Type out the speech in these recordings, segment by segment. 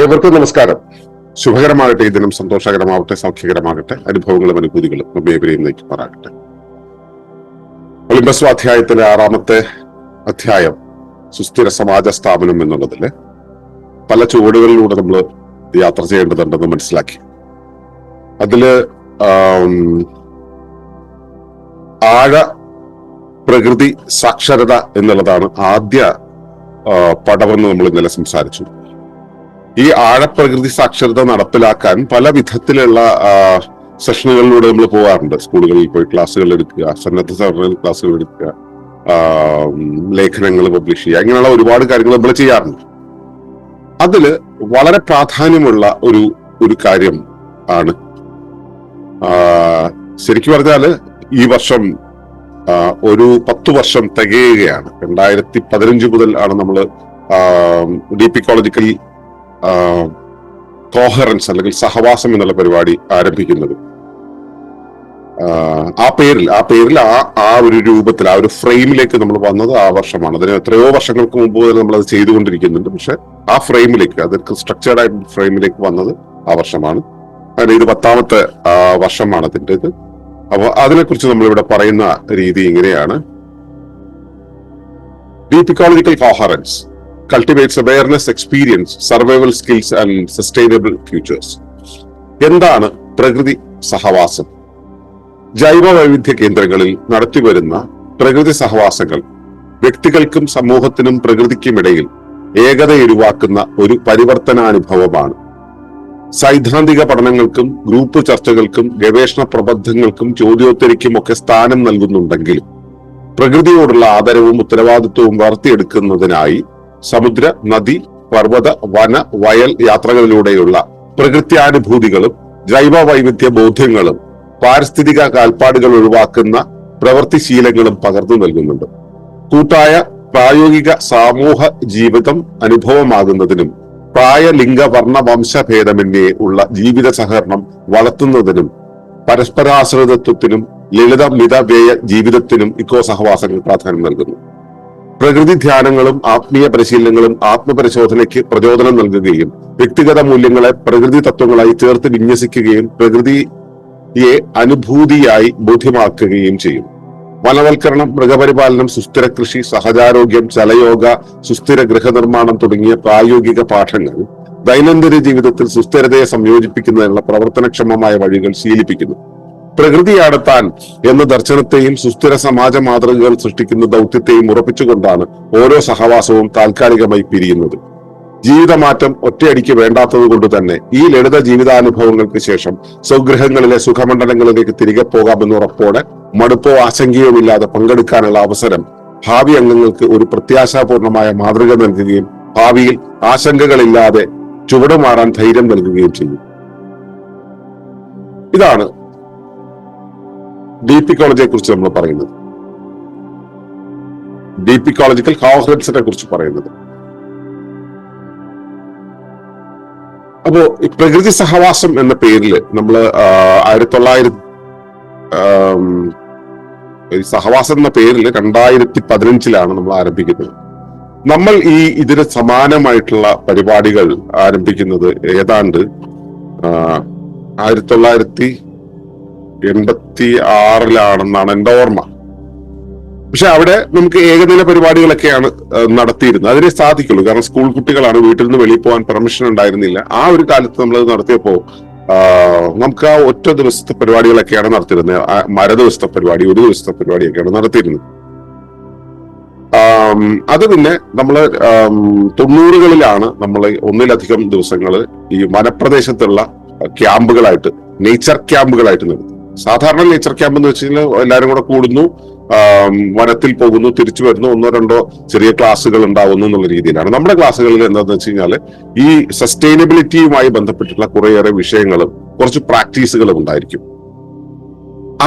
ഏവർക്കും നമസ്കാരം. ശുഭകരമാകട്ടെ, ഈ ദിനം സന്തോഷകരമാവട്ടെ, സൗഖ്യകരമാകട്ടെ, അനുഭവങ്ങളും അനുഭൂതികളും നമ്മേവരെയും നയിക്കുമാറാകട്ടെ. ഒളിമ്പസ് സ്വാധ്യായത്തിലെ 6ാമത്തെ അധ്യായം സുസ്ഥിര സമാജ സ്ഥാപനം എന്നുള്ളതില് പല ചുവടുകളിലൂടെ നമ്മൾ യാത്ര ചെയ്യേണ്ടതുണ്ടെന്ന് മനസ്സിലാക്കി. അതില് ആഴ പ്രകൃതി സാക്ഷരത എന്നുള്ളതാണ് ആദ്യ പടമെന്ന് നമ്മൾ ഇന്നലെ സംസാരിച്ചു. ഈ ആഴപ്രകൃതി സാക്ഷരത നടപ്പിലാക്കാൻ പല വിധത്തിലുള്ള സെഷനുകളിലൂടെ നമ്മൾ പോകാറുണ്ട്. സ്കൂളുകളിൽ പോയി ക്ലാസ്സുകൾ എടുക്കുക, സന്നദ്ധ സേവന ക്ലാസ്സുകൾ എടുക്കുക, ലേഖനങ്ങൾ പബ്ലിഷ് ചെയ്യുക, ഇങ്ങനെയുള്ള ഒരുപാട് കാര്യങ്ങൾ നമ്മൾ ചെയ്യാറുണ്ട്. അതില് വളരെ പ്രാധാന്യമുള്ള ഒരു കാര്യം ആണ്, ശരിക്കും പറഞ്ഞാല് ഈ വർഷം ഒരു 10 വർഷം തികയുകയാണ്. 2015 മുതൽ ആണ് നമ്മൾ ഡീപ്പ് ഇക്കോളജിക്കൽ കോഹറൻസ് അല്ലെങ്കിൽ സഹവാസം എന്നുള്ള പരിപാടി ആരംഭിക്കുന്നത്. ആ പേരിൽ ആ ഒരു രൂപത്തിൽ, ആ ഒരു ഫ്രെയിമിലേക്ക് നമ്മൾ വന്നത് ആ വർഷമാണ്. അതിന് എത്രയോ വർഷങ്ങൾക്ക് മുമ്പ് മുതൽ നമ്മൾ അത് ചെയ്തുകൊണ്ടിരിക്കുന്നുണ്ട്. പക്ഷെ ആ ഫ്രെയിമിലേക്ക്, അതൊക്കെ സ്ട്രക്ചേർഡ് ആയിട്ട് ഫ്രെയിമിലേക്ക് വന്നത് ആ വർഷമാണ്. അതിന് ഇത് 10ാമത്തെ വർഷമാണ് അതിൻ്റെ ഇത്. അപ്പൊ അതിനെക്കുറിച്ച് നമ്മളിവിടെ പറയുന്ന രീതി ഇങ്ങനെയാണ്. Deep ecological coherence cultivates awareness, experience, survival skills and sustainable futures. എന്താണ് പ്രകൃതി സഹവാസം? ജൈവ വൈവിധ്യ കേന്ദ്രങ്ങളിൽ നടത്തിവരുന്ന പ്രകൃതി സഹവാസങ്ങൾ വ്യക്തികൾക്കും സമൂഹത്തിനും പ്രകൃതിക്കുമിടയിൽ ഏകതയുരുവാക്കുന്ന ഒരു പരിവർത്തനാനുഭവമാണ്. സൈദ്ധാന്തിക പഠനങ്ങൾക്കും ഗ്രൂപ്പ് ചർച്ചകൾക്കും ഗവേഷണ പ്രബന്ധങ്ങൾക്കും ചോദ്യോത്തരിക്കും ഒക്കെ സ്ഥാനം നൽകുന്നുണ്ടെങ്കിലും പ്രകൃതിയോടുള്ള ആദരവും ഉത്തരവാദിത്വവും വളർത്തിയെടുക്കുന്നതിനായി സമുദ്ര, നദി, പർവ്വത, വന, വയൽ യാത്രകളിലൂടെയുള്ള പ്രകൃത്യാനുഭൂതികളും ജൈവ വൈവിധ്യ ബോധ്യങ്ങളും പാരിസ്ഥിതിക കാൽപ്പാടുകൾ ഒഴിവാക്കുന്ന പ്രവൃത്തിശീലങ്ങളും പകർന്നു നൽകുന്നുണ്ട്. കൂട്ടായ പ്രായോഗിക സാമൂഹ ജീവിതം അനുഭവമാകുന്നതിനും പ്രായ, ലിംഗ, വർണ്ണ, വംശഭേദമന്യേ ഉള്ള ജീവിത സഹകരണം വളർത്തുന്നതിനും പരസ്പരാശ്രിതത്വത്തിനും ലളിത മിതവ്യയ ജീവിതത്തിനും ഇക്കോ സഹവാസങ്ങൾ പ്രാധാന്യം നൽകുന്നു. പ്രകൃതി ധ്യാനങ്ങളും ആത്മീയ പരിശീലനങ്ങളും ആത്മപരിശോധനയ്ക്ക് പ്രചോദനം നൽകുകയും വ്യക്തിഗത മൂല്യങ്ങളെ പ്രകൃതി തത്വങ്ങളായി ചേർത്ത് വിന്യസിക്കുകയും പ്രകൃതിയെ അനുഭൂതിയായി ബോധ്യമാക്കുകയും ചെയ്യും. വനവൽക്കരണം, മൃഗപരിപാലനം, സുസ്ഥിര കൃഷി, സഹജാരോഗ്യം, ജലയോഗ, സുസ്ഥിര ഗൃഹനിർമ്മാണം തുടങ്ങിയ പ്രായോഗിക പാഠങ്ങൾ ദൈനംദിന ജീവിതത്തിൽ സുസ്ഥിരതയെ സംയോജിപ്പിക്കുന്നതിനുള്ള പ്രവർത്തനക്ഷമമായ വഴികൾ ശീലിപ്പിക്കുന്നു. പ്രകൃതിയാണ് താൻ എന്ന ദർശനത്തെയും സുസ്ഥിര സമാജ മാതൃകകൾ സൃഷ്ടിക്കുന്ന ദൗത്യത്തെയും ഉറപ്പിച്ചുകൊണ്ടാണ് ഓരോ സഹവാസവും താൽക്കാലികമായി പിരിയുന്നത്. ജീവിതമാറ്റം ഒറ്റയടിക്ക് വേണ്ടാത്തത് കൊണ്ട് തന്നെ ഈ ലളിത ജീവിതാനുഭവങ്ങൾക്ക് ശേഷം സ്വഗൃഹങ്ങളിലെ സുഖമണ്ഡലങ്ങളിലേക്ക് തിരികെ പോകാമെന്ന ഉറപ്പോടെ മടുപ്പോ ആശങ്കയോ ഇല്ലാതെ പങ്കെടുക്കാനുള്ള അവസരം ഭാവി അംഗങ്ങൾക്ക് ഒരു പ്രത്യാശാപൂർണമായ മാതൃക നൽകുകയും ഭാവിയിൽ ആശങ്കകളില്ലാതെ ചുവടുമാറാൻ ധൈര്യം നൽകുകയും ചെയ്യും. ഇതാണ് ഡീപ്പ് ഇക്കോളജിയെ കുറിച്ച് നമ്മൾ പറയുന്നത്, ഡീപ്പ് ഇക്കോളജിക്കൽ കോഹറൻസിനെ കുറിച്ച് പറയുന്നത്. അപ്പോ ഈ പ്രകൃതി സഹവാസം എന്ന പേരിൽ നമ്മൾ 1900 സഹവാസം എന്ന പേരിൽ 2015 നമ്മൾ ആരംഭിക്കുന്നത്. നമ്മൾ ഇതിന് സമാനമായിട്ടുള്ള പരിപാടികൾ ആരംഭിക്കുന്നത് ഏതാണ്ട് 1986 എന്റെ ഓർമ്മ. പക്ഷെ അവിടെ നമുക്ക് ഏകദിന പരിപാടികളൊക്കെയാണ് നടത്തിയിരുന്നത്. അതിനെ സാധിക്കുള്ളൂ, കാരണം സ്കൂൾ കുട്ടികളാണ്, വീട്ടിൽ നിന്ന് വെളിയിൽ പോകാൻ പെർമിഷൻ ഉണ്ടായിരുന്നില്ല. ആ ഒരു കാലത്ത് നമ്മൾ നടത്തിയപ്പോ നമുക്ക് ആ ഒറ്റ ദിവസത്തെ പരിപാടികളൊക്കെയാണ് നടത്തിയിരുന്നത്. ദിവസത്തെ പരിപാടി, ഒരു ദിവസത്തെ പരിപാടിയൊക്കെയാണ് നടത്തിയിരുന്നത്. അത് പിന്നെ നമ്മള് 90കളിലാണ് നമ്മൾ ഒന്നിലധികം ദിവസങ്ങൾ ഈ വനപ്രദേശത്തുള്ള ക്യാമ്പുകളായിട്ട്, നേച്ചർ ക്യാമ്പുകളായിട്ട് നടത്തി. സാധാരണ നേച്ചർ ക്യാമ്പ് എന്ന് വെച്ച് കഴിഞ്ഞാൽ എല്ലാവരും കൂടെ കൂടുന്നു, വനത്തിൽ പോകുന്നു, തിരിച്ചു വരുന്നു, 1-2 ചെറിയ ക്ലാസ്സുകൾ ഉണ്ടാവുന്നു എന്നുള്ള രീതിയിലാണ്. നമ്മുടെ ക്ലാസ്സുകളിൽ എന്താണെന്ന് വെച്ച് കഴിഞ്ഞാൽ ഈ സസ്റ്റൈനബിലിറ്റിയുമായി ബന്ധപ്പെട്ടുള്ള കുറേയേറെ വിഷയങ്ങളും കുറച്ച് പ്രാക്ടീസുകളും ഉണ്ടായിരിക്കും.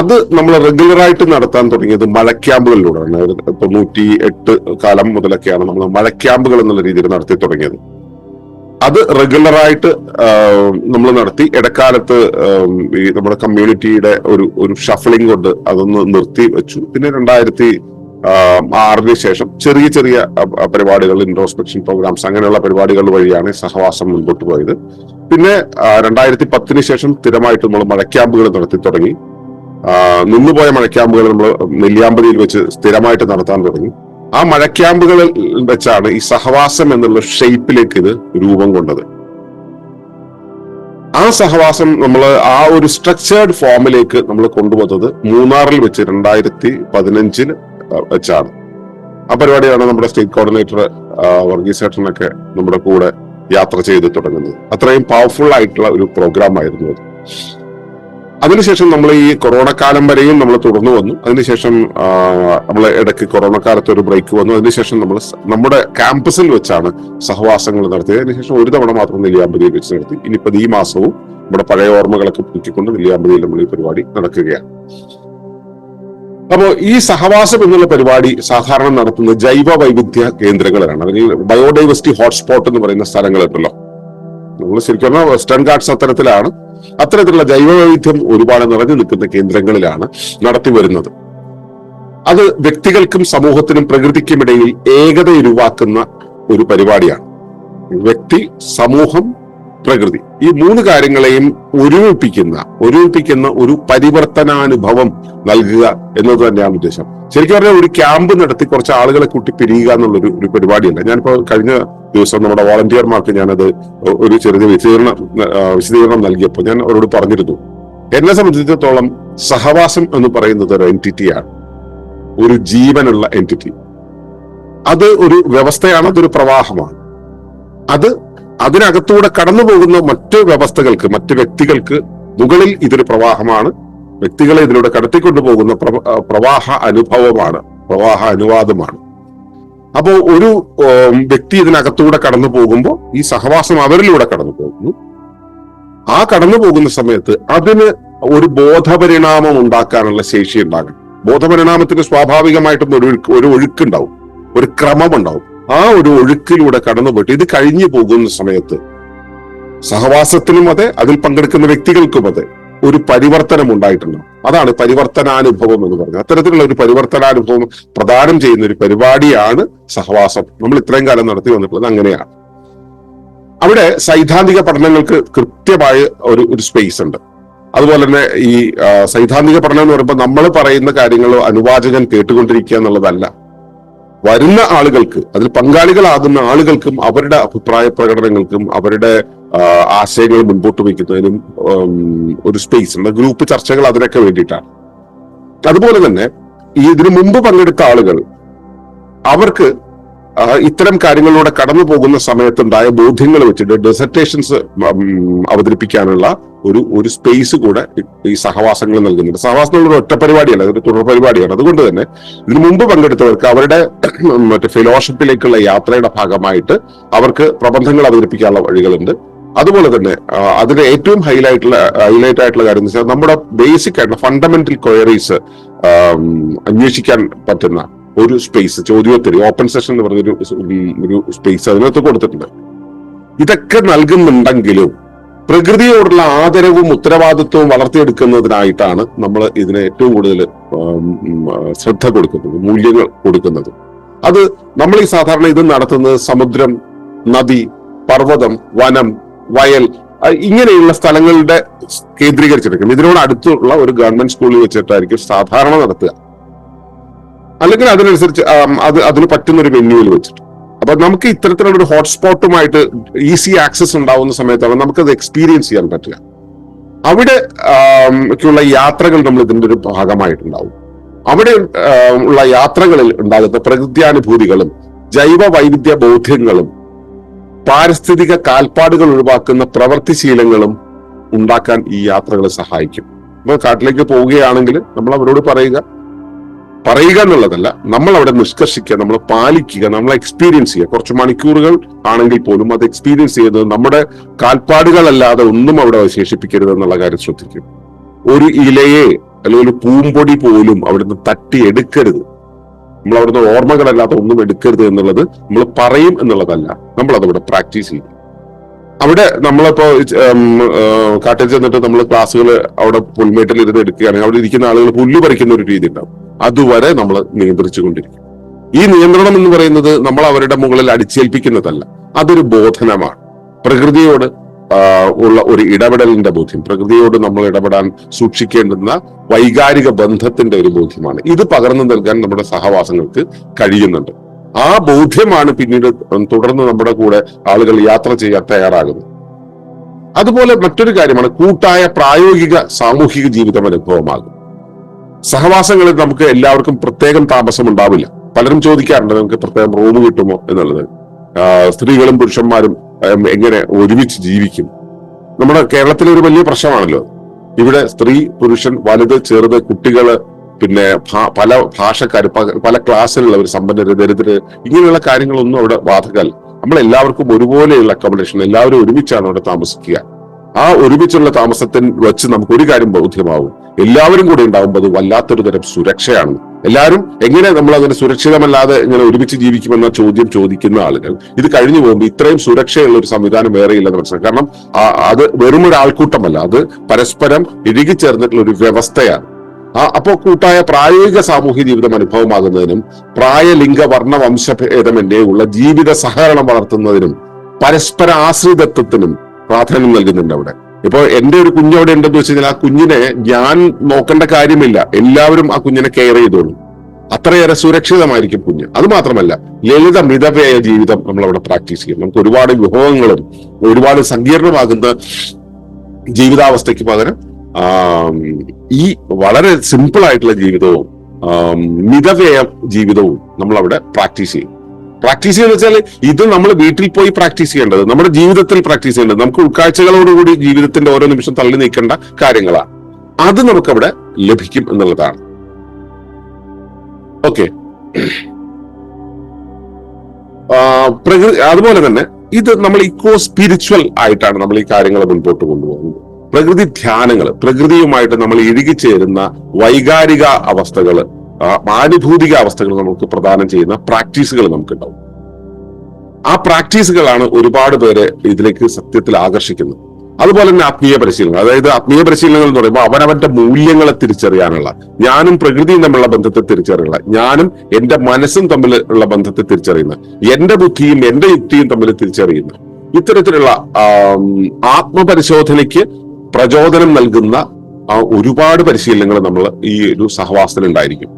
അത് നമ്മൾ റെഗുലറായിട്ട് നടത്താൻ തുടങ്ങിയത് മഴക്യാമ്പുകളിലൂടെയാണ്. 98 കാലം മുതലൊക്കെയാണ് നമ്മൾ മഴക്യാമ്പുകൾ എന്നുള്ള രീതിയിൽ നടത്തി തുടങ്ങിയത്. അത് റെഗുലറായിട്ട് നമ്മൾ നടത്തി. ഇടക്കാലത്ത് ഈ നമ്മുടെ കമ്മ്യൂണിറ്റിയുടെ ഒരു ഷഫ്ലിംഗ് കൊണ്ട് അതൊന്ന് നിർത്തി വെച്ചു. പിന്നെ 6-ന് ശേഷം ചെറിയ ചെറിയ പരിപാടികൾ, ഇൻട്രോസ്പെക്ഷൻ പ്രോഗ്രാംസ്, അങ്ങനെയുള്ള പരിപാടികൾ വഴിയാണ് സഹവാസം മുൻപോട്ട് പോയത്. പിന്നെ 2010-ന് ശേഷം സ്ഥിരമായിട്ട് നമ്മൾ മഴക്യാമ്പുകൾ നടത്തി തുടങ്ങി. നിന്നുപോയ മഴക്യാമ്പുകൾ നമ്മൾ നെല്ലിയാമ്പതിയിൽ വെച്ച് സ്ഥിരമായിട്ട് നടത്താൻ തുടങ്ങി. ആ മഴക്യാമ്പുകളിൽ വെച്ചാണ് ഈ സഹവാസം എന്നുള്ള ഷേപ്പിലേക്ക് ഇത് രൂപം കൊണ്ടത്. ആ സഹവാസം നമ്മൾ ആ ഒരു സ്ട്രക്ചേർഡ് ഫോമിലേക്ക് നമ്മൾ കൊണ്ടുവന്നത് മൂന്നാറിൽ വെച്ച് 2015 വെച്ചാണ്. ആ പരിപാടിയാണ് നമ്മുടെ സ്റ്റേറ്റ് കോർഡിനേറ്റർ വർഗീസ് ചേട്ടനൊക്കെ നമ്മുടെ കൂടെ യാത്ര ചെയ്ത് തുടങ്ങുന്നത്. അത്രയും പവർഫുൾ ആയിട്ടുള്ള ഒരു പ്രോഗ്രാം ആയിരുന്നു അത്. അതിനുശേഷം നമ്മൾ ഈ കൊറോണ കാലം വരെയും നമ്മൾ തുടർന്നു വന്നു. അതിനുശേഷം നമ്മൾ ഇടയ്ക്ക് കൊറോണ കാലത്ത് ഒരു ബ്രേക്ക് വന്നു. അതിനുശേഷം നമ്മൾ നമ്മുടെ ക്യാമ്പസിൽ വെച്ചാണ് സഹവാസങ്ങൾ നടത്തിയത്. അതിനുശേഷം ഒരു തവണ മാത്രം നെല്ലിയാമ്പതിയിൽ വെച്ച് നടത്തി. ഇനിയിപ്പോൾ ഈ മാസവും നമ്മുടെ പഴയ ഓർമ്മകളൊക്കെ പുതുക്കിക്കൊണ്ട് നെല്ലിയാമ്പതിയിൽ നമ്മൾ ഈ പരിപാടി നടക്കുകയാണ്. അപ്പോൾ ഈ സഹവാസം എന്നുള്ള പരിപാടി സാധാരണ നടത്തുന്നത് ജൈവ വൈവിധ്യ കേന്ദ്രങ്ങളിലാണ്. അതിൽ ബയോഡൈവേഴ്സിറ്റി ഹോട്ട്സ്പോട്ട് എന്ന് പറയുന്ന സ്ഥലങ്ങളുണ്ടല്ലോ. നമ്മൾ ശരിക്കും പറഞ്ഞാൽ വെസ്റ്റേൺ ഗാർഡ്സ് അത്തരത്തിലുള്ള ജൈവ വൈവിധ്യം ഒരുപാട് നിറഞ്ഞു നിൽക്കുന്ന കേന്ദ്രങ്ങളിലാണ് നടത്തി വരുന്നത്. അത് വ്യക്തികൾക്കും സമൂഹത്തിനും പ്രകൃതിക്കുമിടയിൽ ഏകത ഉരുവാക്കുന്ന ഒരു പരിപാടിയാണ്. വ്യക്തി, സമൂഹം, പ്രകൃതി, ഈ 3 കാര്യങ്ങളെയും ഒരുമിപ്പിക്കുന്ന ഒരു പരിവർത്തനാനുഭവം നൽകുക എന്നത് തന്നെയാണ് ഉദ്ദേശം. ശരിക്കും പറഞ്ഞാൽ ഒരു ക്യാമ്പ് നടത്തി കുറച്ച് ആളുകളെ കൂട്ടി പിരിയുക എന്നുള്ളൊരു പരിപാടിയല്ല. ഞാനിപ്പോ കഴിഞ്ഞ ദിവസം നമ്മുടെ വോളണ്ടിയർമാർക്ക് ഞാനത് ഒരു ചെറിയ വിശദീകരണം നൽകിയപ്പോൾ ഞാൻ അവരോട് പറഞ്ഞിരുന്നു, എന്നെ സംബന്ധിച്ചിടത്തോളം സഹവാസം എന്ന് പറയുന്നത് ഒരു എൻറ്റിറ്റിയാണ്, ഒരു ജീവനുള്ള എൻറ്റിറ്റി. അത് ഒരു വ്യവസ്ഥയാണ്, അതൊരു പ്രവാഹമാണ്. അതിനകത്തൂടെ കടന്നു പോകുന്ന മറ്റ് വ്യവസ്ഥകൾക്ക്, മറ്റ് വ്യക്തികൾക്ക് മുകളിൽ ഇതൊരു പ്രവാഹമാണ്. വ്യക്തികളെ ഇതിലൂടെ കടത്തിക്കൊണ്ടുപോകുന്ന പ്രവാഹ അനുഭവമാണ്, പ്രവാഹ അനുവാദമാണ്. അപ്പോ ഒരു വ്യക്തി ഇതിനകത്തൂടെ കടന്നു പോകുമ്പോൾ ഈ സഹവാസം അവരിലൂടെ കടന്നു പോകുന്നു. ആ കടന്നു പോകുന്ന സമയത്ത് അതിന് ഒരു ബോധപരിണാമം ഉണ്ടാക്കാനുള്ള ശേഷി ഉണ്ടാകണം. ബോധപരിണാമത്തിന് സ്വാഭാവികമായിട്ടും ഒരു ഒഴുക്കുണ്ടാവും, ഒരു ക്രമമുണ്ടാവും. ആ ഒരു ഒഴുക്കിലൂടെ കടന്നുപോയിട്ട് ഇത് കഴിഞ്ഞു പോകുന്ന സമയത്ത് സഹവാസത്തിനും അതെ, അതിൽ പങ്കെടുക്കുന്ന വ്യക്തികൾക്കും അതെ, ഒരു പരിവർത്തനം ഉണ്ടായിട്ടുണ്ടാവും. അതാണ് പരിവർത്തനാനുഭവം എന്ന് പറയുന്നത്. അത്തരത്തിലുള്ള ഒരു പരിവർത്തനാനുഭവം പ്രദാനം ചെയ്യുന്ന ഒരു പരിപാടിയാണ് സഹവാസം. നമ്മൾ ഇത്രയും കാലം നടത്തി വന്നിട്ടുള്ളത് അങ്ങനെയാണ്. അവിടെ സൈദ്ധാന്തിക പഠനങ്ങൾക്ക് കൃത്യമായ ഒരു സ്പേസ് ഉണ്ട്. അതുപോലെ തന്നെ ഈ സൈദ്ധാന്തിക പഠനം എന്ന് പറയുമ്പോൾ നമ്മൾ പറയുന്ന കാര്യങ്ങൾ അനുവാചകൻ കേട്ടുകൊണ്ടിരിക്കുക എന്നുള്ളതല്ല. വരുന്ന ആളുകൾക്ക്, അതിൽ പങ്കാളികളാകുന്ന ആളുകൾക്കും അവരുടെ അഭിപ്രായ പ്രകടനങ്ങൾക്കും അവരുടെ ആശയങ്ങൾ മുൻപോട്ട് വയ്ക്കുന്നതിനും ഒരു സ്പേസ് ഉണ്ട്. ഗ്രൂപ്പ് ചർച്ചകൾ അതിനൊക്കെ വേണ്ടിയിട്ടാണ്. അതുപോലെ തന്നെ ഇതിനു മുമ്പ് പങ്കെടുത്ത ആളുകൾ അവർക്ക് ഇത്തരം കാര്യങ്ങളിലൂടെ കടന്നു പോകുന്ന സമയത്തുണ്ടായ ബോധ്യങ്ങൾ വെച്ചിട്ട് ഡെസർട്ടേഷൻസ് അവതരിപ്പിക്കാനുള്ള ഒരു സ്പേസ് കൂടെ ഈ സഹവാസങ്ങൾ നൽകുന്നുണ്ട്. സഹവാസം എന്നുള്ള ഒറ്റ പരിപാടിയല്ല, അതൊരു തുടർ പരിപാടിയാണ്. അതുകൊണ്ട് തന്നെ ഇതിനു മുമ്പ് പങ്കെടുത്തവർക്ക് അവരുടെ മറ്റേ ഫെലോഷിപ്പിലേക്കുള്ള യാത്രയുടെ ഭാഗമായിട്ട് അവർക്ക് പ്രബന്ധങ്ങൾ അവതരിപ്പിക്കാനുള്ള വഴികളുണ്ട്. അതുപോലെ തന്നെ അതിന്റെ ഏറ്റവും ഹൈലൈറ്റ് ആയിട്ടുള്ള കാര്യം എന്ന് വെച്ചാൽ നമ്മുടെ ബേസിക് ആയിട്ടുള്ള ഫണ്ടമെന്റൽ ക്വയറീസ് അന്വേഷിക്കാൻ പറ്റുന്ന ഒരു സ്പേസ്, ചോദ്യോത്തരി, ഓപ്പൺ സെഷൻ എന്ന് പറഞ്ഞൊരു സ്പേസ് അതിനകത്ത് കൊടുത്തിട്ടുണ്ട്. ഇതൊക്കെ നൽകുന്നുണ്ടെങ്കിലും പ്രകൃതിയോടുള്ള ആദരവും ഉത്തരവാദിത്വവും വളർത്തിയെടുക്കുന്നതിനായിട്ടാണ് നമ്മൾ ഇതിന് ഏറ്റവും കൂടുതൽ ശ്രദ്ധ കൊടുക്കുന്നത്, മൂല്യങ്ങൾ കൊടുക്കുന്നത്. അത് നമ്മൾ ഈ സാധാരണ ഇത് നടത്തുന്നത് സമുദ്രം, നദി, പർവ്വതം, വനം, വയൽ ഇങ്ങനെയുള്ള സ്ഥലങ്ങളുടെ കേന്ദ്രീകരിച്ചിരിക്കും. ഇതിനോട് അടുത്തുള്ള ഒരു ഗവൺമെന്റ് സ്കൂളിൽ വെച്ചിട്ടായിരിക്കും സാധാരണ നടത്തുക, അല്ലെങ്കിൽ അതിനനുസരിച്ച് അതിന് പറ്റുന്ന ഒരു വെന്യൂവിൽ വെച്ചിട്ട്. അപ്പൊ നമുക്ക് ഇത്തരത്തിലുള്ള ഒരു ഹോട്ട്സ്പോട്ടുമായിട്ട് ഈസി ആക്സസ് ഉണ്ടാവുന്ന സമയത്താണ് നമുക്കത് എക്സ്പീരിയൻസ് ചെയ്യാൻ പറ്റുക. അവിടെ ഉള്ള യാത്രകൾ നമ്മൾ ഇതിന്റെ ഒരു ഭാഗമായിട്ടുണ്ടാവും. അവിടെ ഉള്ള യാത്രകളിൽ ഉണ്ടാകുന്ന പ്രകൃത്യാനുഭൂതികളും ജൈവ വൈവിധ്യ ബോധ്യങ്ങളും പാരിസ്ഥിതിക കാൽപ്പാടുകൾ ഒഴിവാക്കുന്ന പ്രവൃത്തിശീലങ്ങളും ഉണ്ടാക്കാൻ ഈ യാത്രകൾ സഹായിക്കും. നമ്മൾ കാട്ടിലേക്ക് പോവുകയാണെങ്കിൽ നമ്മൾ അവരോട് പറയുക എന്നുള്ളതല്ല, നമ്മൾ അവിടെ നിഷ്കർഷിക്കുക, നമ്മൾ പാലിക്കുക, നമ്മൾ എക്സ്പീരിയൻസ് ചെയ്യുക. കുറച്ച് മണിക്കൂറുകൾ ആണെങ്കിൽ പോലും അത് എക്സ്പീരിയൻസ് ചെയ്യുന്നത് നമ്മുടെ കാൽപ്പാടുകളല്ലാതെ ഒന്നും അവിടെ അവശേഷിപ്പിക്കരുത് എന്നുള്ള കാര്യം ശ്രദ്ധിക്കും. ഒരു ഇലയെ അല്ലെങ്കിൽ ഒരു പൂമ്പൊടി പോലും അവിടുന്ന് തട്ടിയെടുക്കരുത്. നമ്മൾ അവിടുന്ന് ഓർമ്മകളല്ലാതെ ഒന്നും എടുക്കരുത് എന്നുള്ളത് നമ്മൾ പറയും എന്നുള്ളതല്ല, നമ്മൾ അതവിടെ പ്രാക്ടീസ് ചെയ്യും. അവിടെ നമ്മളിപ്പോ കാട്ടിൽ ചെന്നിട്ട് നമ്മൾ ക്ലാസ്സുകൾ അവിടെ പുൽമേട്ടിൽ ഇരുന്ന് എടുക്കുകയാണെങ്കിൽ അവിടെ ഇരിക്കുന്ന ആളുകൾ പുല്ല് പറിക്കുന്ന ഒരു രീതി ഉണ്ടാവും. അതുവരെ നമ്മൾ നിയന്ത്രിച്ചുകൊണ്ടിരിക്കും. ഈ നിയന്ത്രണം എന്ന് പറയുന്നത് നമ്മൾ അവരുടെ മുകളിൽ അടിച്ചേൽപ്പിക്കുന്നതല്ല, അതൊരു ബോധനമാണ്. പ്രകൃതിയോട് ഉള്ള ഒരു ഇടപെടലിന്റെ ബോധ്യം, പ്രകൃതിയോട് നമ്മൾ ഇടപെടാൻ സൂക്ഷിക്കേണ്ടുന്ന വൈകാരിക ബന്ധത്തിന്റെ ഒരു ബോധ്യമാണ്. ഇത് പകർന്നു നൽകാൻ നമ്മുടെ സഹവാസങ്ങൾക്ക് കഴിയുന്നുണ്ട്. ആ ബോധ്യമാണ് പിന്നീട് തുടർന്ന് നമ്മുടെ കൂടെ ആളുകൾ യാത്ര ചെയ്യാൻ തയ്യാറാകുന്നത്. അതുപോലെ മറ്റൊരു കാര്യമാണ് കൂട്ടായ പ്രായോഗിക സാമൂഹിക ജീവിതം അനുഭവമാകും. സഹവാസങ്ങളിൽ നമുക്ക് എല്ലാവർക്കും പ്രത്യേകം താമസം ഉണ്ടാവില്ല. പലരും ചോദിക്കാറുണ്ട് നമുക്ക് പ്രത്യേകം റൂം കിട്ടുമോ എന്നുള്ളത്. സ്ത്രീകളും പുരുഷന്മാരും എങ്ങനെ ഒരുമിച്ച് ജീവിക്കും? നമ്മുടെ കേരളത്തിലെ ഒരു വലിയ പ്രശ്നമാണല്ലോ. ഇവിടെ സ്ത്രീ പുരുഷൻ വലുത് ചെറുത് കുട്ടികള് പിന്നെ പല ഭാഷക്കാർ പല ക്ലാസ്സിലുള്ളവർ സമ്പന്നര് ദരിദ്രര് ഇങ്ങനെയുള്ള കാര്യങ്ങളൊന്നും അവിടെ ബാധകമല്ല. നമ്മൾ എല്ലാവർക്കും ഒരുപോലെയുള്ള അക്കോമഡേഷൻ, എല്ലാവരും ഒരുമിച്ചാണ് അവിടെ താമസിക്കുക. ആ ഒരുമിച്ചുള്ള താമസത്തിൽ വെച്ച് നമുക്ക് ഒരു കാര്യം ബോധ്യമാവും, എല്ലാവരും കൂടെ ഉണ്ടാകുമ്പോൾ അത് വല്ലാത്തൊരു തരം സുരക്ഷയാണ്. എല്ലാവരും എങ്ങനെ നമ്മൾ അങ്ങനെ സുരക്ഷിതമല്ലാതെ ഇങ്ങനെ ഒരുമിച്ച് ജീവിക്കുമെന്ന ചോദ്യം ചോദിക്കുന്ന ആളുകൾ ഇത് കഴിഞ്ഞു പോകുമ്പോൾ ഇത്രയും സുരക്ഷയുള്ള ഒരു സംവിധാനം വേറെയില്ലെന്ന് മനസ്സിലാക്കും. കാരണം അത് വെറും ഒരു ആൾക്കൂട്ടമല്ല, അത് പരസ്പരം ഇഴുകിച്ചേർന്നിട്ടുള്ള ഒരു വ്യവസ്ഥയാണ്. അപ്പോ കൂട്ടായ പ്രായോഗിക സാമൂഹ്യ ജീവിതം അനുഭവമാകുന്നതിനും പ്രായലിംഗ വർണ്ണ വംശഭേദമന്യേ ഉള്ള ജീവിത സഹകരണം വളർത്തുന്നതിനും പരസ്പര ആശ്രിതത്വത്തിനും പ്രാധാന്യം നൽകുന്നുണ്ട് അവിടെ. ഇപ്പൊ എന്റെ ഒരു കുഞ്ഞവിടെ ഉണ്ടെന്ന് വെച്ച് കഴിഞ്ഞാൽ ആ കുഞ്ഞിനെ ഞാൻ നോക്കേണ്ട കാര്യമില്ല, എല്ലാവരും ആ കുഞ്ഞിനെ കെയർ ചെയ്തോളും. അത്രയേറെ സുരക്ഷിതമായിരിക്കും കുഞ്ഞ്. അത് മാത്രമല്ല ലളിത മിതവ്യയ ജീവിതം നമ്മൾ അവിടെ പ്രാക്ടീസ് ചെയ്യും. നമുക്ക് ഒരുപാട് വിഭവങ്ങളും ഒരുപാട് സങ്കീർണമാകുന്ന ജീവിതാവസ്ഥയ്ക്ക് പകരം ഈ വളരെ സിമ്പിൾ ആയിട്ടുള്ള ജീവിതവും മിതവ്യയ ജീവിതവും നമ്മൾ അവിടെ പ്രാക്ടീസ് ചെയ്യും. പ്രാക്ടീസ് ചെയ്യുന്ന വെച്ചാൽ ഇത് നമ്മൾ വീട്ടിൽ പോയി പ്രാക്ടീസ് ചെയ്യേണ്ടത്, നമ്മുടെ ജീവിതത്തിൽ പ്രാക്ടീസ് ചെയ്യേണ്ടത്, നമുക്ക് ഉൾക്കാഴ്ചകളോടുകൂടി ജീവിതത്തിന്റെ ഓരോ നിമിഷം തള്ളി നീക്കേണ്ട കാര്യങ്ങളാണ്. അത് നമുക്കവിടെ ലഭിക്കും എന്നുള്ളതാണ്. ഓക്കെ, പ്രകൃതി അതുപോലെ തന്നെ ഇത് നമ്മൾ ഇക്കോ സ്പിരിച്വൽ ആയിട്ടാണ് നമ്മൾ ഈ കാര്യങ്ങൾ മുൻപോട്ട് കൊണ്ടുപോകുന്നത്. പ്രകൃതി ധ്യാനങ്ങൾ, പ്രകൃതിയുമായിട്ട് നമ്മൾ ഇഴുകിച്ചേരുന്ന വൈകാരിക അവസ്ഥകൾ, ആനുഭൂതിക അവസ്ഥകൾ നമുക്ക് പ്രദാനം ചെയ്യുന്ന പ്രാക്ടീസുകൾ നമുക്കുണ്ടാവും. ആ പ്രാക്ടീസുകളാണ് ഒരുപാട് പേരെ ഇതിലേക്ക് സത്യത്തിൽ ആകർഷിക്കുന്നത്. അതുപോലെ തന്നെ ആത്മീയ പരിശീലനങ്ങൾ, അതായത് ആത്മീയ പരിശീലനങ്ങൾ എന്ന് പറയുമ്പോൾ അവനവന്റെ മൂല്യങ്ങളെ തിരിച്ചറിയാനുള്ള, ഞാനും പ്രകൃതിയും തമ്മിലുള്ള ബന്ധത്തെ തിരിച്ചറിയുക, ഞാനും എന്റെ മനസ്സും തമ്മിലുള്ള ബന്ധത്തെ തിരിച്ചറിയുന്ന, എന്റെ ബുദ്ധിയും എന്റെ യുക്തിയും തമ്മിൽ തിരിച്ചറിയുന്ന ഇത്തരത്തിലുള്ള ആത്മപരിശോധനയ്ക്ക് പ്രചോദനം നൽകുന്ന ഒരുപാട് പരിശീലനങ്ങൾ നമ്മൾ ഈ ഒരു സഹവാസത്തിൽ ഉണ്ടായിരിക്കും.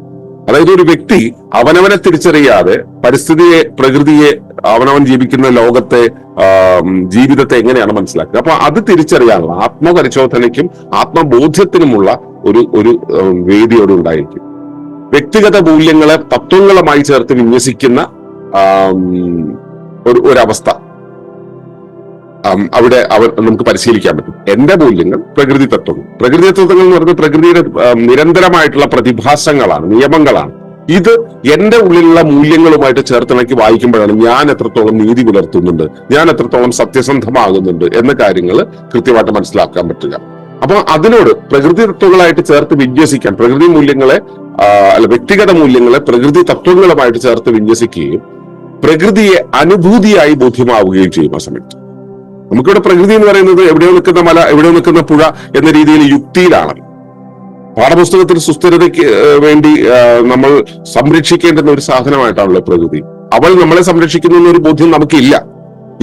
അതായത് ഒരു വ്യക്തി അവനവനെ തിരിച്ചറിയാതെ പരിസ്ഥിതിയെ, പ്രകൃതിയെ, അവനവൻ ജീവിക്കുന്ന ലോകത്തെ, ജീവിതത്തെ എങ്ങനെയാണ് മനസ്സിലാക്കുക? അപ്പൊ അത് തിരിച്ചറിയാനുള്ള ആത്മപരിശോധനയ്ക്കും ആത്മബോധ്യത്തിനുമുള്ള ഒരു വേദിയോട് ഉണ്ടായിരിക്കും. വ്യക്തിഗത മൂല്യങ്ങളെ തത്വങ്ങളുമായി ചേർത്ത് വിന്യസിക്കുന്ന ഒരവസ്ഥ അവിടെ നമുക്ക് പരിശീലിക്കാൻ പറ്റും. എന്റെ മൂല്യങ്ങൾ, പ്രകൃതി തത്വങ്ങൾ. പ്രകൃതി തത്വങ്ങൾ എന്ന് പറയുന്നത് പ്രകൃതിയുടെ നിരന്തരമായിട്ടുള്ള പ്രതിഭാസങ്ങളാണ്, നിയമങ്ങളാണ്. ഇത് എന്റെ ഉള്ളിലുള്ള മൂല്യങ്ങളുമായിട്ട് ചേർത്തിണക്കി വായിക്കുമ്പോഴാണ് ഞാൻ എത്രത്തോളം നീതി പുലർത്തുന്നുണ്ട്, ഞാൻ എത്രത്തോളം സത്യസന്ധമാകുന്നുണ്ട് എന്ന കാര്യങ്ങൾ കൃത്യമായിട്ട് മനസ്സിലാക്കാൻ പറ്റുക. അപ്പൊ അതിനോട് പ്രകൃതി തത്വങ്ങളായിട്ട് ചേർത്ത് വിന്യസിക്കാൻ, പ്രകൃതി മൂല്യങ്ങളെ വ്യക്തിഗത മൂല്യങ്ങളെ പ്രകൃതി തത്വങ്ങളുമായിട്ട് ചേർത്ത് വിന്യസിക്കുകയും പ്രകൃതിയെ അനുഭൂതിയായി ബോധ്യമാവുകയും ചെയ്യും. ആ സമയത്ത് നമുക്കിവിടെ പ്രകൃതി എന്ന് പറയുന്നത് എവിടെയോ നിൽക്കുന്ന മല, എവിടെയോ നിൽക്കുന്ന പുഴ എന്ന രീതിയിൽ യുക്തിയിലാണ്. പാഠപുസ്തകത്തിൽ സുസ്ഥിരതയ്ക്ക് വേണ്ടി നമ്മൾ സംരക്ഷിക്കേണ്ടുന്ന ഒരു സാധനമായിട്ടാണല്ലോ പ്രകൃതി. അവൾ നമ്മളെ സംരക്ഷിക്കുന്ന ഒരു ബോധ്യം നമുക്കില്ല.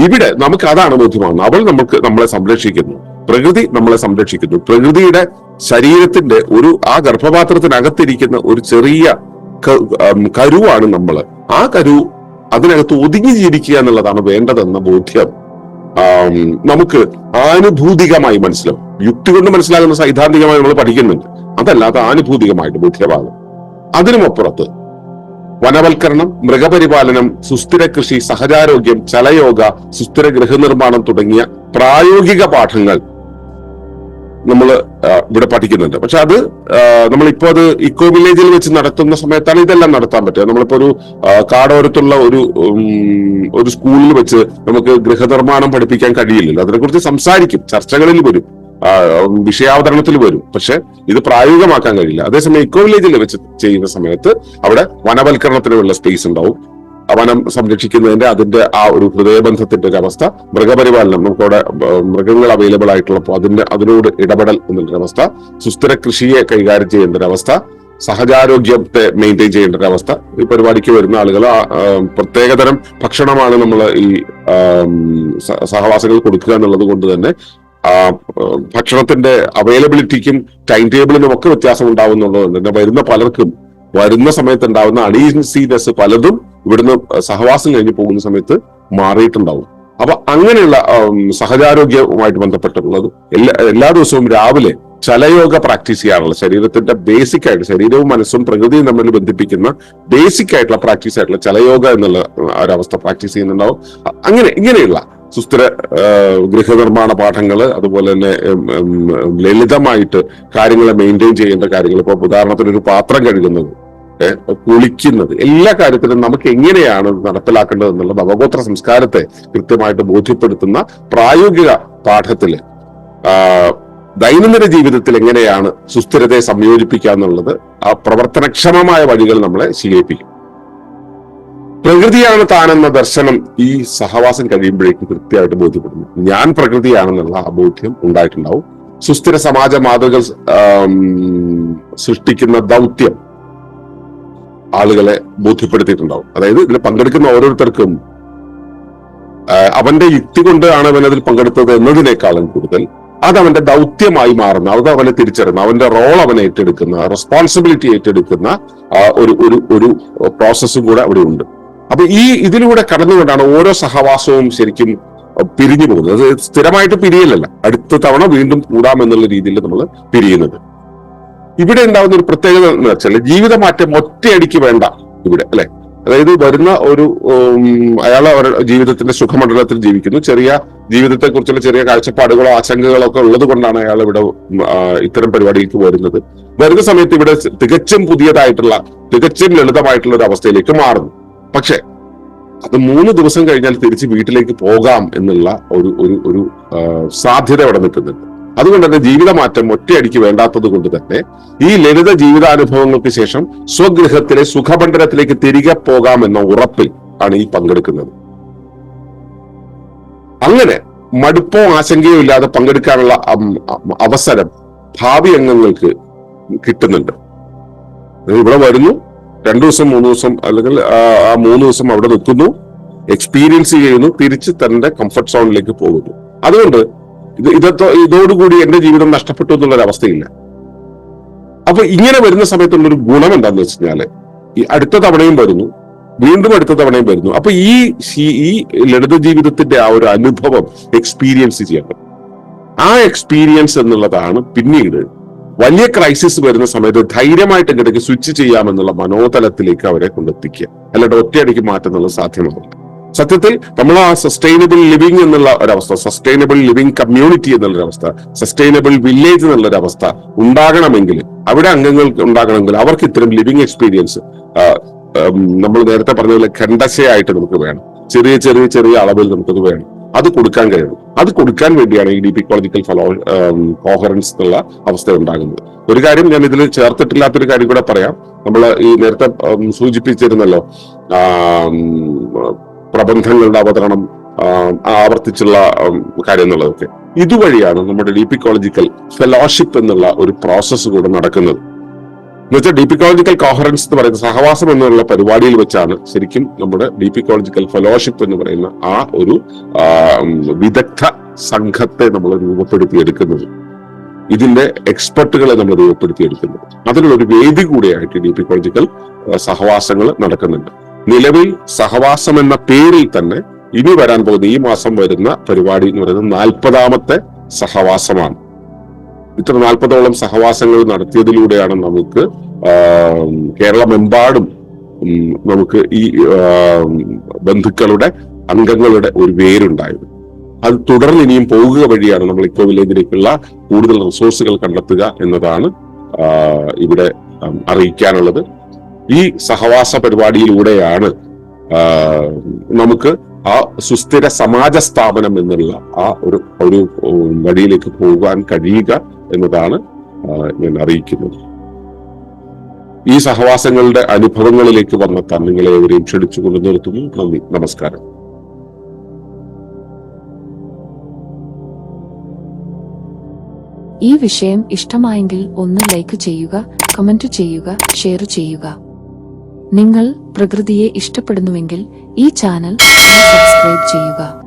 ഇവിടെ നമുക്ക് അതാണ് ബോധ്യമാകുന്നത്. അവൾ നമ്മളെ സംരക്ഷിക്കുന്നു, പ്രകൃതി നമ്മളെ സംരക്ഷിക്കുന്നു. പ്രകൃതിയുടെ ശരീരത്തിന്റെ ആ ഗർഭപാത്രത്തിനകത്തിരിക്കുന്ന ഒരു ചെറിയ കരുവാണ് നമ്മൾ. ആ കരു അതിനകത്ത് ഒതുങ്ങി ജീവിക്കുക എന്നുള്ളതാണ് വേണ്ടതെന്ന ബോധ്യം നമുക്ക് ആനുഭൂതികമായി മനസ്സിലാവും. യുക്തി കൊണ്ട് മനസ്സിലാകുന്ന സൈദ്ധാന്തികമായി നമ്മൾ പഠിക്കുന്നുണ്ട്, അതല്ലാതെ ആനുഭൂതികമായിട്ട് ബോധ്യമാകും. അതിനുമപ്പുറത്ത് വനവൽക്കരണം, മൃഗപരിപാലനം, സുസ്ഥിര കൃഷി, സഹജാരോഗ്യം, ചലയോഗ, സുസ്ഥിര ഗൃഹനിർമ്മാണം തുടങ്ങിയ പ്രായോഗിക പാഠങ്ങൾ നമ്മൾ ഇവിടെ പഠിക്കുന്നുണ്ട്. പക്ഷെ അത് നമ്മളിപ്പോ അത് ഇക്കോ വില്ലേജിൽ വെച്ച് നടത്തുന്ന സമയത്താണ് ഇതെല്ലാം നടത്താൻ പറ്റുക. നമ്മളിപ്പോ ഒരു കാടോരത്തുള്ള ഒരു സ്കൂളിൽ വെച്ച് നമുക്ക് ഗൃഹനിർമ്മാണം പഠിപ്പിക്കാൻ കഴിയില്ലല്ലോ. അതിനെക്കുറിച്ച് സംസാരിക്കും, ചർച്ചകളിൽ വരും, വിഷയാവതരണത്തിൽ വരും. പക്ഷെ ഇത് പ്രായോഗികമാക്കാൻ കഴിയില്ല. അതേസമയം ഇക്കോ വില്ലേജിൽ വെച്ച് ചെയ്യുന്ന സമയത്ത് അവിടെ വനവൽക്കരണത്തിനുള്ള സ്പേസ് ഉണ്ടാവും, വനം സംരക്ഷിക്കുന്നതിന്റെ അതിന്റെ ആ ഒരു ഹൃദയബന്ധത്തിന്റെ ഒരു അവസ്ഥ, മൃഗപരിപാലനം, നമുക്കവിടെ മൃഗങ്ങൾ അവൈലബിൾ ആയിട്ടുള്ളപ്പോൾ അതിനോട് ഇടപെടൽ എന്നുള്ളൊരവസ്ഥ, സുസ്ഥിര കൃഷിയെ കൈകാര്യം ചെയ്യുന്ന ഒരവസ്ഥ, സഹജാരോഗ്യത്തെ മെയിൻറ്റെയിൻ ചെയ്യേണ്ട ഒരു അവസ്ഥ. ഈ പരിപാടിക്ക് വരുന്ന ആളുകൾ പ്രത്യേകതരം ഭക്ഷണമാണ് നമ്മൾ ഈ സഹവാസികൾ കൊടുക്കുക എന്നുള്ളത് കൊണ്ട് തന്നെ ഭക്ഷണത്തിന്റെ അവൈലബിലിറ്റിക്കും ടൈം ടേബിളിനും ഒക്കെ വ്യത്യാസം ഉണ്ടാവുന്നുള്ളത് തന്നെ വരുന്ന പലർക്കും വരുന്ന സമയത്ത് ഉണ്ടാവുന്ന അൺഈസിനെസ് പലതും ഇവിടുന്ന് സഹവാസം കഴിഞ്ഞ് പോകുന്ന സമയത്ത് മാറിയിട്ടുണ്ടാവും. അപ്പൊ അങ്ങനെയുള്ള സഹജാരോഗ്യവുമായിട്ട് ബന്ധപ്പെട്ടുള്ളത് എല്ലാ ദിവസവും രാവിലെ ചലയോഗ പ്രാക്ടീസ് ചെയ്യാറുള്ള ശരീരത്തിന്റെ ബേസിക് ആയിട്ട് ശരീരവും മനസ്സും പ്രകൃതിയും തമ്മിൽ ബന്ധിപ്പിക്കുന്ന ബേസിക് ആയിട്ടുള്ള പ്രാക്ടീസ് ആയിട്ടുള്ള ചലയോഗ എന്നുള്ള ഒരവസ്ഥ പ്രാക്ടീസ് ചെയ്യുന്നുണ്ടാവും. ഇങ്ങനെയുള്ള സുസ്ഥിര ഗൃഹനിർമ്മാണ പാഠങ്ങള്, അതുപോലെ തന്നെ ലളിതമായിട്ട് കാര്യങ്ങളെ മെയിൻറ്റെയിൻ ചെയ്യേണ്ട കാര്യങ്ങൾ, ഇപ്പൊ ഉദാഹരണത്തിന് ഒരു പാത്രം കഴുകുന്നത്, കുളിക്കുന്നത്, എല്ലാ കാര്യത്തിലും നമുക്ക് എങ്ങനെയാണ് നടപ്പിലാക്കേണ്ടത് എന്നുള്ള നവഗോത്ര സംസ്കാരത്തെ കൃത്യമായിട്ട് ബോധ്യപ്പെടുത്തുന്ന പ്രായോഗിക പാഠത്തില് ദൈനംദിന ജീവിതത്തിൽ എങ്ങനെയാണ് സുസ്ഥിരതയെ സംയോജിപ്പിക്കുക എന്നുള്ളത് ആ പ്രവർത്തനക്ഷമമായ വഴികൾ നമ്മളെ ശീലിപ്പിക്കും. പ്രകൃതിയാണ് താനെന്ന ദർശനം ഈ സഹവാസം കഴിയുമ്പോഴേക്കും കൃത്യമായിട്ട് ബോധ്യപ്പെടുന്നു. ഞാൻ പ്രകൃതിയാണെന്നുള്ള ആ ബോധ്യം ഉണ്ടായിട്ടുണ്ടാവും. സുസ്ഥിര സമാജ മാതൃകൾ സൃഷ്ടിക്കുന്ന ദൗത്യം ആളുകളെ ബോധ്യപ്പെടുത്തിയിട്ടുണ്ടാവും. അതായത് ഇതിൽ പങ്കെടുക്കുന്ന ഓരോരുത്തർക്കും അവന്റെ യുക്തി കൊണ്ടാണ് അവൻ അതിൽ പങ്കെടുത്തത് എന്നതിനേക്കാളും കൂടുതൽ അത് അവന്റെ ദൗത്യമായി മാറുന്ന, അത് അവനെ തിരിച്ചറിയുന്ന, അവന്റെ റോൾ അവൻ ഏറ്റെടുക്കുന്ന, റെസ്പോൺസിബിലിറ്റി ഏറ്റെടുക്കുന്ന ഒരു പ്രോസസ്സും കൂടെ അവിടെ ഉണ്ട്. അപ്പൊ ഇതിലൂടെ കടന്നുകൊണ്ടാണ് ഓരോ സഹവാസവും ശരിക്കും പിരിഞ്ഞു പോകുന്നത്. അത് സ്ഥിരമായിട്ട് പിരിയലല്ല, അടുത്ത തവണ വീണ്ടും കൂടാമെന്നുള്ള രീതിയിൽ നമ്മൾ പിരിയുന്നത്. ഇവിടെ ഉണ്ടാകുന്ന ഒരു പ്രത്യേകത എന്ന് വെച്ചാൽ ജീവിതമാറ്റം ഒറ്റയടിക്ക് വേണ്ട ഇവിടെ, അല്ലെ? അതായത് വരുന്ന അയാൾ അവരുടെ ജീവിതത്തിന്റെ സുഖമണ്ഡലത്തിൽ ജീവിക്കുന്നു, ചെറിയ ജീവിതത്തെ കുറിച്ചുള്ള ചെറിയ കാഴ്ചപ്പാടുകളോ ആശങ്കകളോ ഒക്കെ ഉള്ളത് കൊണ്ടാണ് അയാൾ ഇവിടെ ഇത്തരം പരിപാടിക്ക് വരുന്ന സമയത്ത് ഇവിടെ തികച്ചും പുതിയതായിട്ടുള്ള, തികച്ചും ലളിതമായിട്ടുള്ള ഒരു അവസ്ഥയിലേക്ക് മാറുന്നു. പക്ഷെ അത് 3 ദിവസം കഴിഞ്ഞാൽ തിരിച്ച് വീട്ടിലേക്ക് പോകാം എന്നുള്ള ഒരു സാധ്യത അവിടെ നിൽക്കുന്നുണ്ട്. അതുകൊണ്ട് തന്നെ ജീവിതമാറ്റം ഒറ്റയടിക്ക് വേണ്ടാത്തത് കൊണ്ട് തന്നെ ഈ ലളിത ജീവിതാനുഭവങ്ങൾക്ക് ശേഷം സ്വഗൃഹത്തിലെ സുഖമണ്ഡലത്തിലേക്ക് തിരികെ പോകാമെന്ന ഉറപ്പിൽ ആണ് ഈ പങ്കെടുക്കുന്നത്. അങ്ങനെ മടുപ്പോ ആശങ്കയോ ഇല്ലാതെ പങ്കെടുക്കാനുള്ള അവസരം ഭാവി അംഗങ്ങൾക്ക് കിട്ടുന്നുണ്ട്. ഇവിടെ വരുന്നു, 2 ദിവസം 3 ദിവസം അല്ലെങ്കിൽ 3 ദിവസം അവിടെ നിൽക്കുന്നു, എക്സ്പീരിയൻസ് ചെയ്യുന്നു, തിരിച്ച് തന്റെ കംഫർട്ട് സോണിലേക്ക് പോകുന്നു. അതുകൊണ്ട് ഇതോടുകൂടി എന്റെ ജീവിതം നഷ്ടപ്പെട്ടു എന്നുള്ളൊരു അവസ്ഥയില്ല. അപ്പൊ ഇങ്ങനെ വരുന്ന സമയത്തുള്ളൊരു ഗുണം എന്താന്ന് വെച്ച് കഴിഞ്ഞാല് ഈ അടുത്ത തവണയും വരുന്നു, വീണ്ടും അടുത്ത തവണയും വരുന്നു. അപ്പൊ ഈ ലളിത ജീവിതത്തിന്റെ ആ ഒരു അനുഭവം എക്സ്പീരിയൻസ് ചെയ്യണം. ആ എക്സ്പീരിയൻസ് എന്നുള്ളതാണ് പിന്നീട് വലിയ ക്രൈസിസ് വരുന്ന സമയത്ത് ധൈര്യമായിട്ട് ഇങ്ങോട്ടേക്ക് സ്വിച്ച് ചെയ്യാമെന്നുള്ള മനോതലത്തിലേക്ക് അവരെ കൊണ്ടെത്തിക്കുക. അല്ലാണ്ട് ഒറ്റയടിക്ക് മാറ്റുന്നത് സാധ്യമാവില്ല. സത്യത്തിൽ നമ്മൾ ആ സസ്റ്റൈനബിൾ ലിവിങ് എന്നുള്ള ഒരവസ്ഥ, സസ്റ്റൈനബിൾ ലിവിങ് കമ്മ്യൂണിറ്റി എന്നുള്ളൊരവസ്ഥ, സസ്റ്റൈനബിൾ വില്ലേജ് എന്നുള്ളൊരവസ്ഥ ഉണ്ടാകണമെങ്കിൽ, അവിടെ അംഗങ്ങൾക്ക് ഉണ്ടാകണമെങ്കിൽ അവർക്ക് ഇത്തരം ലിവിങ് എക്സ്പീരിയൻസ് നമ്മൾ നേരത്തെ പറഞ്ഞ പോലെ ഖണ്ഡശയായിട്ട് നമുക്ക് വേണം. ചെറിയ ചെറിയ ചെറിയ അളവിൽ നമുക്കത് വേണം. അത് കൊടുക്കാൻ കഴിയണം. അത് കൊടുക്കാൻ വേണ്ടിയാണ് ഈ ഡീപ്പ് ഇക്കോളജിക്കൽ കോഹറൻസ് എന്നുള്ള അവസ്ഥ ഉണ്ടാകുന്നത്. ഒരു കാര്യം ഞാൻ ഇതിൽ ചേർത്തിട്ടില്ലാത്തൊരു കാര്യം കൂടെ പറയാം. നമ്മൾ ഈ നേരത്തെ സൂചിപ്പിച്ചിരുന്നല്ലോ, പ്രബന്ധങ്ങളുടെ അവതരണം, ആവർത്തിച്ചുള്ള കാര്യം എന്നുള്ളതൊക്കെ. ഇതുവഴിയാണ് നമ്മുടെ ഡീപ്പ് ഇക്കോളജിക്കൽ ഫെലോഷിപ്പ് എന്നുള്ള ഒരു പ്രോസസ്സ് കൂടെ നടക്കുന്നത്. എന്നുവെച്ചാൽ ഡീപ്പ് ഇക്കോളജിക്കൽ കോഹറൻസ് എന്ന് പറയുന്ന സഹവാസം എന്നുള്ള പരിപാടിയിൽ വെച്ചാണ് ശരിക്കും നമ്മുടെ ഡീപ്പ് ഇക്കോളജിക്കൽ ഫെലോഷിപ്പ് എന്ന് പറയുന്ന ആ ഒരു വിദഗ്ധ സംഘത്തെ നമ്മൾ രൂപപ്പെടുത്തിയെടുക്കുന്നത്, ഇതിന്റെ എക്സ്പെർട്ടുകളെ നമ്മൾ രൂപപ്പെടുത്തിയെടുക്കുന്നത്. അതിനുള്ള ഒരു വേദി കൂടിയായിട്ട് ഡീപ്പ് ഇക്കോളജിക്കൽ സഹവാസങ്ങൾ നടക്കുന്നുണ്ട്. നിലവിൽ സഹവാസം എന്ന പേരിൽ തന്നെ ഇനി വരാൻ പോകുന്ന ഈ മാസം വരുന്ന പരിപാടി എന്ന് പറയുന്നത് 40ാമത്തെ സഹവാസമാണ്. ഇത്ര 40ഓളം സഹവാസങ്ങൾ നടത്തിയതിലൂടെയാണ് നമുക്ക് കേരളമെമ്പാടും നമുക്ക് ഈ ബന്ധുക്കളുടെ അംഗങ്ങളുടെ ഒരു വേരുണ്ടായത്. അത് തുടർന്ന് ഇനിയും പോകുക വഴിയാണ് നമ്മൾ ഇക്കോ വില്ലേജിലേക്കുള്ള കൂടുതൽ റിസോഴ്സുകൾ കണ്ടെത്തുക എന്നതാണ് ഇവിടെ അറിയിക്കാനുള്ളത്. ഈ സഹവാസ പരിപാടിയിലൂടെയാണ് നമുക്ക് ആ സുസ്ഥിര സമാജ സ്ഥാപനം എന്നുള്ള ആ ഒരു വഴിയിലേക്ക് പോകാൻ കഴിയുക എന്നതാണ് ഞാൻ അറിയിക്കുന്നത്. ഈ സഹവാസങ്ങളുടെ അനുഭവങ്ങളിലേക്ക് വന്നെത്താൻ നിങ്ങളെ ഏവരെയും ക്ഷണിച്ചുകൊണ്ട് നിർത്തുന്നു. നന്ദി, നമസ്കാരം. ഈ വിഷയം ഇഷ്ടമായെങ്കിൽ ഒന്ന് ലൈക്ക് ചെയ്യുക, കമന്റ് ചെയ്യുക, ഷെയർ ചെയ്യുക. നിങ്ങൾ പ്രകൃതിയെ ഇഷ്ടപ്പെടുന്നുവെങ്കിൽ ഈ ചാനൽ സബ്സ്ക്രൈബ് ചെയ്യുക.